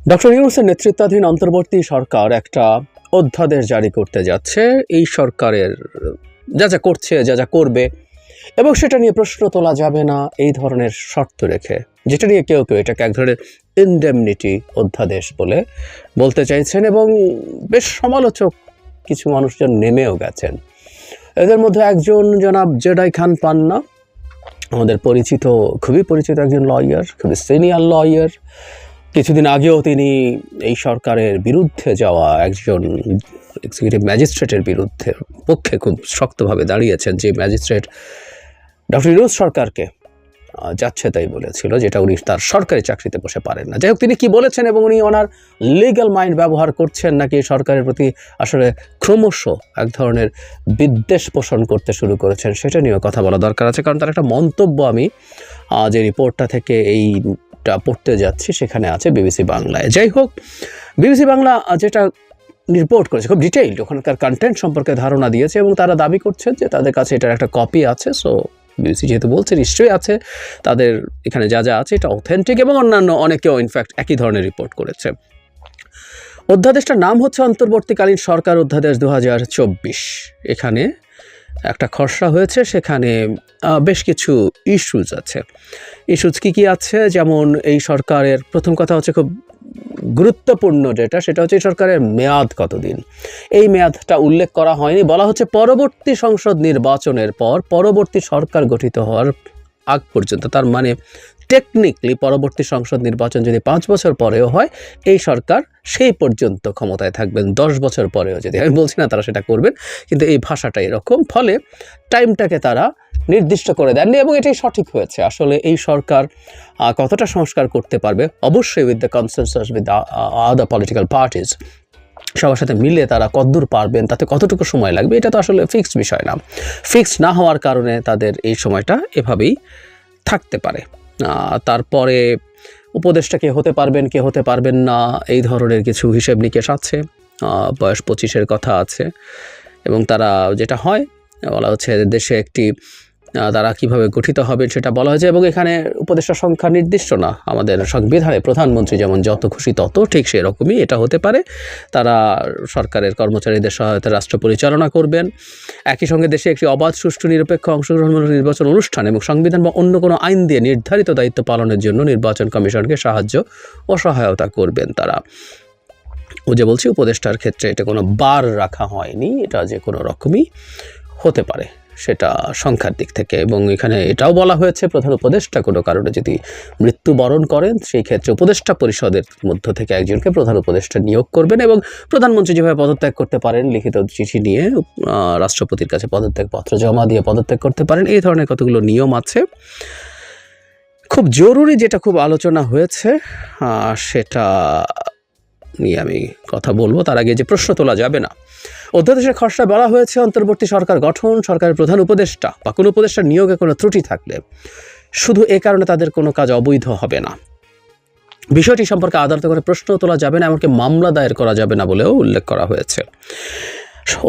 Doctor ইউনূসের নেতৃত্বাধীন অন্তর্বর্তী সরকার একটা অধ্যাদেশ জারি করতে যাচ্ছে। এই সরকারের যা যা করছে, যা যা করবে, এবং সেটা নিয়ে প্রশ্ন তোলা যাবে না, এই ধরনের শর্ত রেখে, যেটা নিয়ে কেউ কেউ এটাকে এক ধরনের ইনডেমনিটি অধ্যাদেশ বলে বলতে চাইছেন, এবং বেশ সমালোচক কিছু মানুষজন নেমেও গেছেন। এদের মধ্যে একজন জনাব জেডাই খান পান্না, আমাদের পরিচিত, খুবই পরিচিত একজন লয়ার, খুবই সিনিয়র লয়ার। কিছুদিন আগেও তিনি এই সরকারের বিরুদ্ধে যাওয়া একজন এক্সিকিউটিভ ম্যাজিস্ট্রেটের বিরুদ্ধে পক্ষে খুব শক্তভাবে দাঁড়িয়েছেন, যে ম্যাজিস্ট্রেট ডক্টর ইউনূস সরকারকে যাচ্ছে তাই বলেছিল, যেটা উনি তার সরকারি চাকরিতে বসে পারেন না। যাই হোক, তিনি কি বলেছেন এবং উনি ওনার লিগ্যাল মাইন্ড ব্যবহার করছেন নাকি সরকারের প্রতি আসলে ক্রমশ এক ধরনের বিদ্বেষ পোষণ করতে শুরু করেছেন, সেটা নিয়েও কথা বলা দরকার আছে। কারণ তার একটা মন্তব্য আমি যে রিপোর্টটা থেকে এইটা পড়তে যাচ্ছি সেখানে আছে বিবিসি বাংলায়। যাই হোক, বিবিসি বাংলা যেটা রিপোর্ট করেছে খুব ডিটেইলড, ওখানকার কন্টেন্ট সম্পর্কে ধারণা দিয়েছে, এবং তারা দাবি করছেন যে তাদের কাছে এটার একটা কপি আছে। সো বিবিসি যেহেতু বলছে, নিশ্চয়ই আছে, তাদের এখানে যা যা আছে এটা অথেন্টিক, এবং অন্যান্য অনেকেও ইনফ্যাক্ট একই ধরনের রিপোর্ট করেছে। অধ্যাদেশটার নাম হচ্ছে অন্তর্বর্তীকালীন সরকার অধ্যাদেশ 2024। এখানে একটা খসড়া হয়েছে, সেখানে বেশ কিছু ইস্যুজ আছে। ইস্যুজ কী আছে? যেমন এই সরকারের প্রথম কথা হচ্ছে খুব গুরুত্বপূর্ণ যেটা, সেটা হচ্ছে এই সরকারের মেয়াদ কতদিন। এই মেয়াদটা উল্লেখ করা হয়নি। বলা হচ্ছে পরবর্তী সংসদ নির্বাচনের পর, পরবর্তী সরকার গঠিত হওয়ার আগ পর্যন্ত। তার মানে টেকনিক্যালি পরবর্তী সংসদ নির্বাচন যদি 5 বছর পরেও হয়, এই সরকার সেই পর্যন্ত ক্ষমতায় থাকবেন, 10 বছর পরেও যদি। আমি বলছি না তারা সেটা করবেন, কিন্তু এই ভাষাটা এরকম। ফলে টাইমটাকে তারা নির্দিষ্ট করে দেননি, এবং এটাই সঠিক হয়েছে। আসলে এই সরকার কতটা সংস্কার করতে পারবে, অবশ্যই with the consensus with the other political parties, সবার সাথে মিলে তারা কতদূর পারবেন, তাতে কতটুকু সময় লাগবে, এটা তো আসলে ফিক্সড বিষয় না। ফিক্সড না হওয়ার কারণে তাদের এই সময়টা এভাবেই থাকতে পারে। তারপরে উপদেষ্টা কে হতে পারবেন, কে হতে পারবেন না, এই ধরনের কিছু হিসেব নিকেশ আছে। বয়স 25-এর কথা আছে, এবং তারা যেটা হয় বলা হচ্ছে দেশে একটি তারা কিভাবে গঠিত হবে সেটা বলা হয়েছে, এবং এখানে উপদেষ্টা সংখ্যা নির্দিষ্ট না। আমাদের সংবিধানে প্রধানমন্ত্রী যেমন যত খুশি তত, ঠিক সেরকমই এটা হতে পারে। তারা সরকারের কর্মচারীদের সহায়তায় রাষ্ট্র পরিচালনা করবেন। একই সঙ্গে দেশে একটি অবাধ, সুষ্ঠু, নিরপেক্ষ, অংশগ্রহণমূলক নির্বাচন অনুষ্ঠান এবং সংবিধান বা অন্য কোনো আইন দিয়ে নির্ধারিত দায়িত্ব পালনের জন্য নির্বাচন কমিশনকে সাহায্য ও সহায়তা করবেন তারা। ও যে বলছি, উপদেষ্টার ক্ষেত্রে এটা কোনো বার রাখা হয়নি, এটা যে কোনো রকমই হতে পারে সেটা সংখ্যার দিক থেকে। এবং এখানে এটাও বলা হয়েছে, প্রধান উপদেষ্টা কোনো কারণে যদি মৃত্যুবরণ করেন, সেই ক্ষেত্রে উপদেষ্টা পরিষদের মধ্য থেকে একজনকে প্রধান উপদেষ্টা নিয়োগ করবেন, এবং প্রধানমন্ত্রী যেভাবে পদত্যাগ করতে পারেন, লিখিত চিঠি নিয়ে রাষ্ট্রপতির কাছে পদত্যাগপত্র জমা দিয়ে পদত্যাগ করতে পারেন, এই ধরনের কতগুলো নিয়ম আছে। খুব জরুরি যেটা খুব আলোচনা হয়েছে, সেটা নিয়ে আমি কথা বলবো। তার আগে যে প্রশ্ন তোলা যাবে না, অধ্যাদেশের খসড়ায় বলা হয়েছে অন্তর্বর্তী সরকার গঠন, সরকারের প্রধান উপদেষ্টা বা কোনো উপদেষ্টার নিয়োগে কোনো ত্রুটি থাকলে শুধু এ কারণে তাদের কোনো কাজ অবৈধ হবে না। বিষয়টি সম্পর্কে আদালতে করে প্রশ্ন তোলা যাবে না, এমনকি মামলা দায়ের করা যাবে না বলেও উল্লেখ করা হয়েছে।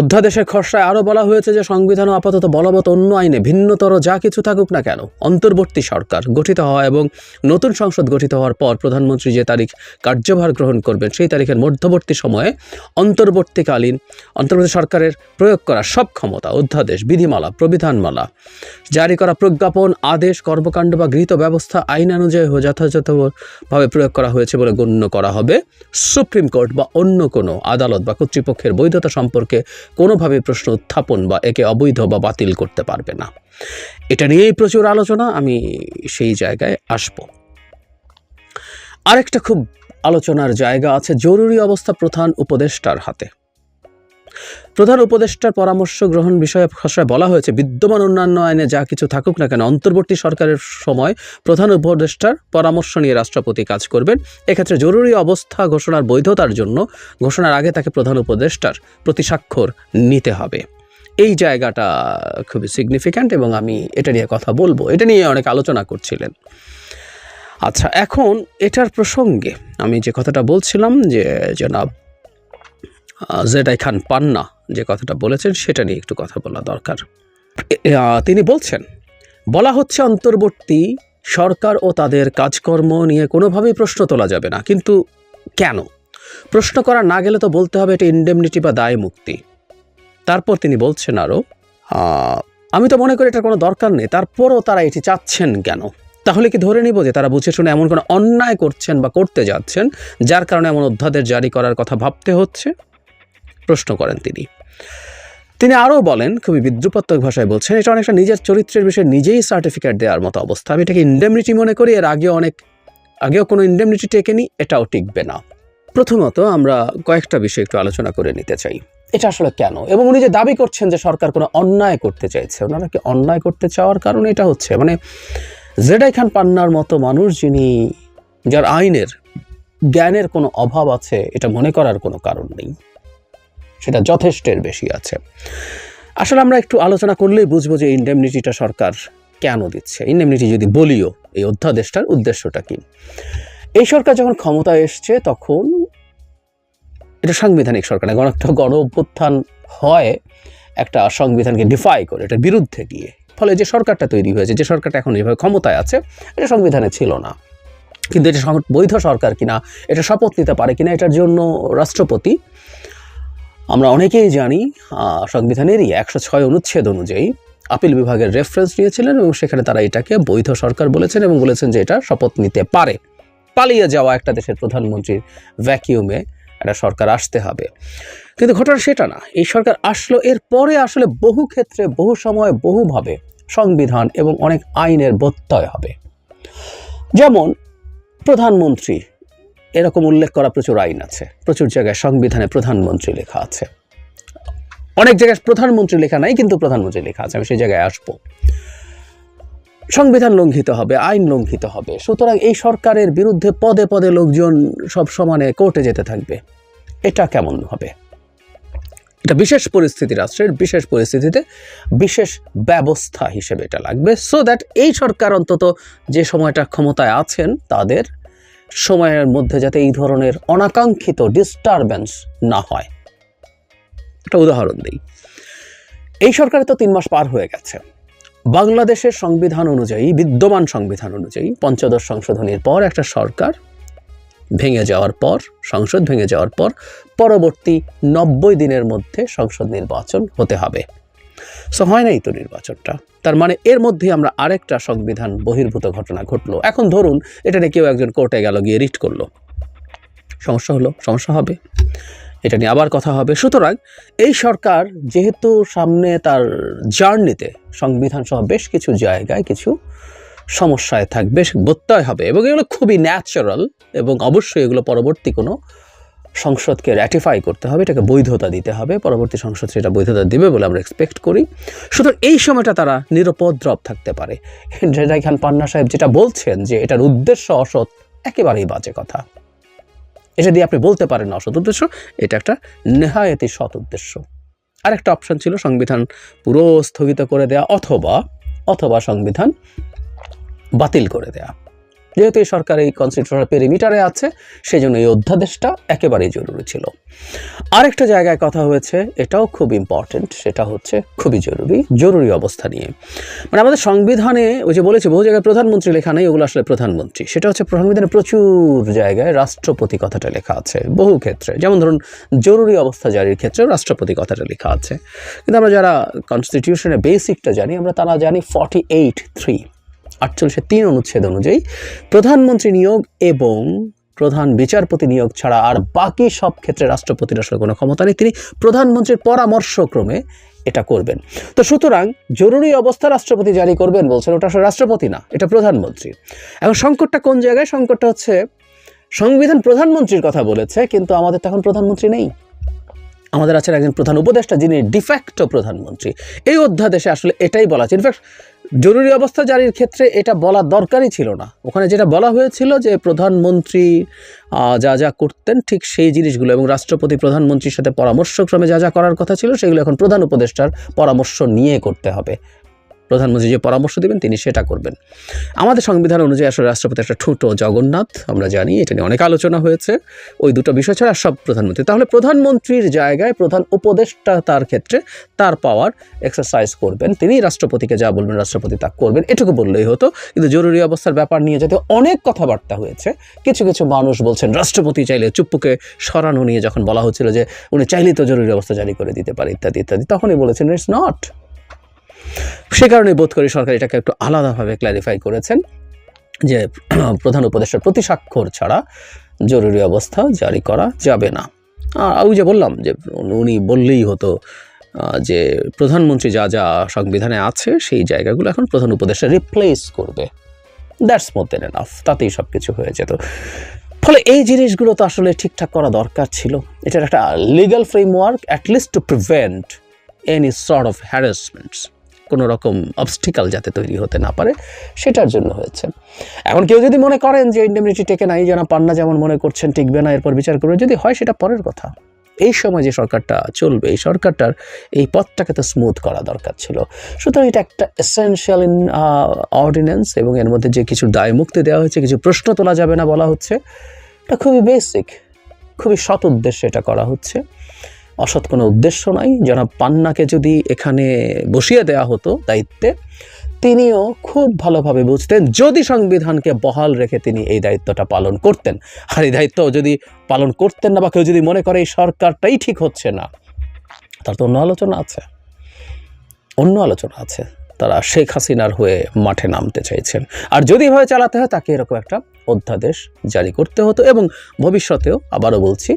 অধ্যাদেশের খসড়ায় আরও বলা হয়েছে যে সংবিধান ও আপাতত বলবৎ অন্য আইনে ভিন্নতর যা কিছু থাকুক না কেন, অন্তর্বর্তী সরকার গঠিত হওয়া এবং নতুন সংসদ গঠিত হওয়ার পর প্রধানমন্ত্রী যে তারিখ কার্যভার গ্রহণ করবেন, সেই তারিখের মধ্যবর্তী সময়ে অন্তর্বর্তী সরকারের প্রয়োগ করা সব ক্ষমতা, অধ্যাদেশ, বিধিমালা, প্রবিধানমালা, জারি করা প্রজ্ঞাপন, আদেশ, কর্মকাণ্ড বা গৃহীত ব্যবস্থা আইনানুযায়ী যথাযথভাবে প্রয়োগ করা হয়েছে বলে গণ্য করা হবে। সুপ্রিম কোর্ট বা অন্য কোনো আদালত বা কর্তৃপক্ষের বৈধতা সম্পর্কে কোনোভাবে প্রশ্ন উত্থাপন বা একে অবৈধ বা বাতিল করতে পারবে না। এটা নিয়েই প্রচুর আলোচনা, আমি সেই জায়গায় আসব। আরেকটা খুব আলোচনার জায়গা আছে, জরুরি অবস্থা প্রধান উপদেষ্টার হাতে। প্রধান উপদেষ্টার পরামর্শ গ্রহণ বিষয়ে খসড়ায় বলা হয়েছে, বিদ্যমান অন্যান্য আইনে যা কিছু থাকুক না কেন, অন্তর্বর্তী সরকারের সময় প্রধান উপদেষ্টার পরামর্শ নিয়ে রাষ্ট্রপতি কাজ করবেন। এক্ষেত্রে জরুরি অবস্থা ঘোষণার বৈধতার জন্য ঘোষণার আগে তাকে প্রধান উপদেষ্টার প্রতি স্বাক্ষর নিতে হবে। এই জায়গাটা খুবই সিগনিফিক্যান্ট, এবং আমি এটা নিয়ে কথা বলবো। এটা নিয়ে অনেক আলোচনা করছিলেন। আচ্ছা, এখন এটার প্রসঙ্গে আমি যে কথাটা বলছিলাম, যে জনাব জেডাই খান পান্না যে কথাটা বলেছেন, সেটা নিয়ে একটু কথা বলা দরকার। তিনি বলছেন, বলা হচ্ছে অন্তর্বর্তী সরকার ও তাদের কাজকর্ম নিয়ে কোনোভাবেই প্রশ্ন তোলা যাবে না, কিন্তু কেন? প্রশ্ন করা না গেলে তো বলতে হবে এটা ইনডেমনিটি বা দায় মুক্তি। তারপর তিনি বলছেন আরও, আমি তো মনে করি এটার কোনো দরকার নেই, তারপরও তারা এটি চাচ্ছেন কেন? তাহলে কি ধরে নিব যে তারা বুঝে শুনে এমন কোনো অন্যায় করছেন বা করতে যাচ্ছেন যার কারণে এমন অধ্যাদেশ জারি করার কথা ভাবতে হচ্ছে? প্রশ্ন করেন তিনি আরও বলেন, খুবই বিদ্রুপাত্মক ভাষায় বলছেন, এটা অনেকটা নিজের চরিত্রের বিষয়ে নিজেই সার্টিফিকেট দেওয়ার মতো অবস্থা। আমি এটাকে ইনডেমনিটি মনে করি, এর আগেও কোনো ইনডেমনিটি টেকেনি, এটাও টিকবে না। প্রথমত আমরা কয়েকটা বিষয় একটু আলোচনা করে নিতে চাই, এটা আসলে কেন। এবং উনি যে দাবি করছেন যে সরকার কোনো অন্যায় করতে চাইছে, ওনারা কি অন্যায় করতে চাওয়ার কারণ এটা হচ্ছে, মানে জেডাই খান পান্নার মতো মানুষ, যার আইনের জ্ঞানের কোনো অভাব আছে, এটা মনে করার কোনো কারণ নেই, সেটা যথেষ্টের বেশি আছে। আসলে আমরা একটু আলোচনা করলেই বুঝবো যে ইনডেমনিটিটা সরকার কেন দিচ্ছে। ইনডেমনিটি যদি বলিও, এই অধ্যাদেশটার উদ্দেশ্যটা কি। এই সরকার যখন ক্ষমতায় এসছে তখন এটা সাংবিধানিক সরকার, একটা গণ অভ্যুত্থান হয় একটা সংবিধানকে ডিফাই করে, এটার বিরুদ্ধে গিয়ে, ফলে যে সরকারটা তৈরি হয়েছে, যে সরকারটা এখন এইভাবে ক্ষমতায় আছে, এটা সংবিধানে ছিল না। কিন্তু এটা বৈধ সরকার কিনা, এটা শপথ নিতে পারে কিনা, এটার জন্য রাষ্ট্রপতি, আমরা অনেকেই জানি, সংবিধানেরই 106 অনুচ্ছেদ অনুযায়ী আপিল বিভাগের রেফারেন্স নিয়েছিলেন এবং সেখানে তারা এটাকে বৈধ সরকার বলেছেন এবং বলেছেন যে এটা শপথ নিতে পারে। পালিয়ে যাওয়া একটা দেশের প্রধানমন্ত্রীর ভ্যাকিউমে একটা সরকার আসতে হবে, কিন্তু ঘটনা সেটা না। এই সরকার আসলো, এর পরে আসলে বহু ক্ষেত্রে, বহু সময়, বহুভাবে সংবিধান এবং অনেক আইনের ব্যত্যয় হবে। যেমন প্রধানমন্ত্রী এরকম উল্লেখ করা প্রচুর আইন আছে, প্রচুর জায়গায় সংবিধানে প্রধানমন্ত্রী লেখা আছে, অনেক জায়গায় প্রধানমন্ত্রী লেখা নাই কিন্তু প্রধানমন্ত্রী লেখা আছে, আমি সেই জায়গায় আসবো। সংবিধান লঙ্ঘিত হবে, আইন লঙ্ঘিত হবে, সুতরাং এই সরকারের বিরুদ্ধে পদে পদে লোকজন সব সমানে কোর্টে যেতে থাকবে। এটা কেমন হবে? এটা বিশেষ পরিস্থিতি, রাষ্ট্রের বিশেষ পরিস্থিতিতে বিশেষ ব্যবস্থা হিসেবে এটা লাগবে, সো দ্যাট এই সরকার অন্তত যে সময়টা ক্ষমতায় আছেন তাদের সময়ের মধ্যে যাতে এই ধরনের অনাকাঙ্ক্ষিত ডিস্টারবেন্স না হয়। একটা উদাহরণ দিই, এই সরকারে তো 3 মাস পার হয়ে গেছে। বাংলাদেশের সংবিধান অনুযায়ী, বিদ্যমান সংবিধান অনুযায়ী ৫৫ সংশোধনীর পর একটা সরকার ভেঙে যাওয়ার পর, সংসদ ভেঙে যাওয়ার পর পরবর্তী ৯০ দিনের মধ্যে সংসদ নির্বাচন হতে হবে। সো হয় নাই তো নির্বাচনটা, তার মানে এর মধ্যে আমরা আরেকটা সংবিধান বহির্ভূত ঘটনা ঘটলো। এখন ধরুন এটা নিয়ে কেউ একজন কোর্টে গেল, গিয়ে রিট করলো, সমস্যা হলো, সমস্যা হবে, এটা নিয়ে আবার কথা হবে। সুতরাং এই সরকার যেহেতু সামনে তার জার্নিতে সংবিধান সহ বেশ কিছু জায়গায় কিছু সমস্যায় থাকবে, ব্যত্যয় হবে, এবং এগুলো খুবই ন্যাচারাল, এবং অবশ্যই এগুলো পরবর্তী কোনো সংসদকে র্যাটিফাই করতে হবে, এটাকে বৈধতা দিতে হবে, পরবর্তী সংসদ সেটা বৈধতা দেবে বলে আমরা এক্সপেক্ট করি। সুতরাং এই সময়টা তারা নিরুপদ্রব থাকতে পারে। জেডাই খান পান্না সাহেব যেটা বলছেন যে এটার উদ্দেশ্য অসৎ, একেবারেই বাজে কথা। এটা দিয়ে আপনি বলতে পারেন না অসৎ উদ্দেশ্য, এটা একটা নেহায়েতি সৎ উদ্দেশ্য। আরেকটা অপশন ছিল সংবিধান পুরো স্থগিত করে দেয়া, অথবা সংবিধান বাতিল করে দেয়া। যেহেতু এই সরকার এই কনস্টিটিউশনাল পেরিমিটারে আছে, সেই জন্য এই অধ্যাদেশটা একেবারেই জরুরি ছিল। আরেকটা জায়গায় কথা হয়েছে, এটাও খুব ইম্পর্টেন্ট, সেটা হচ্ছে খুবই জরুরি অবস্থা নিয়ে। মানে আমাদের সংবিধানে ওই যে বলেছে বহু জায়গায় প্রধানমন্ত্রী লেখা নেই, ওগুলো আসলে প্রধানমন্ত্রী। সেটা হচ্ছে সংবিধানে প্রচুর জায়গায় রাষ্ট্রপতি কথাটা লেখা আছে, বহু ক্ষেত্রে। যেমন ধরুন জরুরি অবস্থা জারির ক্ষেত্রে রাষ্ট্রপতি কথাটা লেখা আছে, কিন্তু আমরা যারা কনস্টিটিউশনের বেসিকটা জানি, আমরা তারা জানি 48(3) অনুচ্ছেদ অনুযায়ী প্রধানমন্ত্রী নিয়োগ এবং প্রধান বিচারপতি নিয়োগ ছাড়া আর বাকি সব ক্ষেত্রে রাষ্ট্রপতির আসলে কোনো ক্ষমতা নেই, তিনি প্রধানমন্ত্রীর পরামর্শক্রমে এটা করবেন। তো সুতরাং জরুরি অবস্থা রাষ্ট্রপতি জারি করবেন বলছেন, ওটা আসলে রাষ্ট্রপতি না, এটা প্রধানমন্ত্রী। এখন সংকটটা কোন জায়গায়? সংকটটা হচ্ছে সংবিধান প্রধানমন্ত্রীর কথা বলেছে, কিন্তু আমাদের তখন প্রধানমন্ত্রী নেই, আমাদের আছে একজন প্রধান উপদেষ্টা, যিনি ডিফ্যাক্টো প্রধানমন্ত্রী। এই অধ্যাদেশে আসলে এটাই বলা আছে। ইনফ্যাক্ট জরুরি অবস্থা জারির ক্ষেত্রে এটা বলা দরকারই ছিল না, ওখানে যেটা বলা হয়েছিল যে প্রধানমন্ত্রী যা যা করতেন ঠিক সেই জিনিসগুলো, এবং রাষ্ট্রপতি প্রধানমন্ত্রীর সাথে পরামর্শক্রমে যা যা করার কথা ছিল সেগুলো এখন প্রধান উপদেষ্টার পরামর্শ নিয়ে করতে হবে। প্রধানমন্ত্রী যে পরামর্শ দেবেন তিনি সেটা করবেন। আমাদের সংবিধান অনুযায়ী আসলে রাষ্ট্রপতি একটা ছোট জগন্নাথ, আমরা জানি, এটা নিয়ে অনেক আলোচনা হয়েছে। ওই দুটো বিষয় ছাড়া সব প্রধানমন্ত্রী। তাহলে প্রধানমন্ত্রীর জায়গায় প্রধান উপদেষ্টা তার ক্ষেত্রে তার পাওয়ার এক্সারসাইজ করবেন, তিনি রাষ্ট্রপতিকে যা বলবেন রাষ্ট্রপতি তা করবেন, এটুকু বললেই হতো। কিন্তু জরুরি অবস্থার ব্যাপার নিয়ে যাতে অনেক কথাবার্তা হয়েছে, কিছু কিছু মানুষ বলছেন রাষ্ট্রপতি চাইলে চুপ্পুকে সরানো নিয়ে যখন বলা হচ্ছিল যে উনি চাইলেই তো জরুরি অবস্থা জারি করে দিতে পারে ইত্যাদি ইত্যাদি, তখনই বলেছেন ইটস নট। সে কারণে বোধ করি সরকার এটাকে একটু আলাদাভাবে ক্ল্যারিফাই করেছেন যে প্রধান উপদেষ্টার প্রতি স্বাক্ষর ছাড়া জরুরি অবস্থা জারি করা যাবে না। ওই যে বললাম যে উনি বললেই হতো যে প্রধানমন্ত্রী যা যা সংবিধানে আছে সেই জায়গাগুলো এখন প্রধান উপদেষ্টা রিপ্লেস করবে, দ্যাটস মোর দেন এনাফ, তাতেই সব কিছু হয়ে যেত। ফলে এই জিনিসগুলো তো আসলে ঠিকঠাক করা দরকার ছিল। এটার একটা legal framework at least to prevent any sort of harassments, কোনো রকম অবস্টিকাল যাতে তৈরি হতে না পারে সেটার জন্য হয়েছে। এখন কেউ যদি মনে করেন যে ইন্ডেমনিটি টেকে নাই, যেন পান্না যেমন মনে করছেন টিকবে না, এরপর বিচার করবে, যদি হয় সেটা পরের কথা। এই সময় যে সরকারটা চলবে, এই সরকারটার এই পথটাকে তো স্মুথ করা দরকার ছিল। সুতরাং এটা একটা এসেনশিয়াল ইন অর্ডিন্যান্স, এবং এর মধ্যে যে কিছু দায় মুক্তি দেওয়া হয়েছে, কিছু প্রশ্ন তোলা যাবে না বলা হচ্ছে, এটা খুবই বেসিক, খুবই সৎ উদ্দেশ্যে এটা করা হচ্ছে, অসৎ কোনো উদ্দেশ্য নাই। জনাব পান্নাকে যদি এখানে বসিয়ে দেওয়া হতো দায়িত্বে, তিনিও খুব ভালোভাবে বুঝতেন যদি সংবিধানকে বহাল রেখে তিনি এই দায়িত্বটা পালন করতেন। আর এই দায়িত্ব যদি পালন করতেন না, বা কেউ যদি মনে করে এই সরকারটাই ঠিক হচ্ছে না, তার তো অন্য আলোচনা আছে। তারা শেখ হাসিনার হয়ে মাঠে নামতে চাইছেন। আর যদি এভাবে চালাতে হয়, তাকে এরকম একটা অধ্যাদেশ জারি করতে হতো। এবং ভবিষ্যতেও, আবারও বলছি,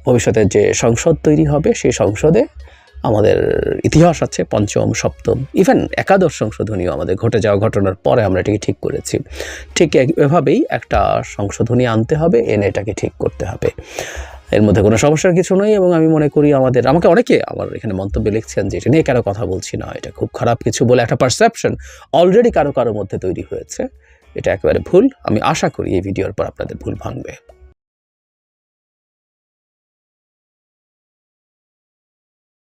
ভবিষ্যতে যে সংসদ তৈরি হবে সেই সংসদে আমাদের ইতিহাস আছে, পঞ্চম, সপ্তম, ইভেন একাদশ সংশোধনীও আমাদের ঘটে যাওয়া ঘটনার পরে আমরা এটাকে ঠিক করেছি। ঠিক এভাবেই একটা সংশোধনী আনতে হবে, এনে এটাকে ঠিক করতে হবে। এর মধ্যে কোনো সমস্যার কিছু নেই। এবং আমি মনে করি আমাকে অনেকে আমার এখানে মন্তব্য লিখছেন যে এটা নিয়ে কেন কথা বলছি না, এটা খুব খারাপ কিছু বলে একটা পারসেপশন অলরেডি কারো মধ্যে তৈরি হয়েছে। এটা একেবারে ভুল। আমি আশা করি এই ভিডিওর পর আপনাদের ভুল ভাঙবে।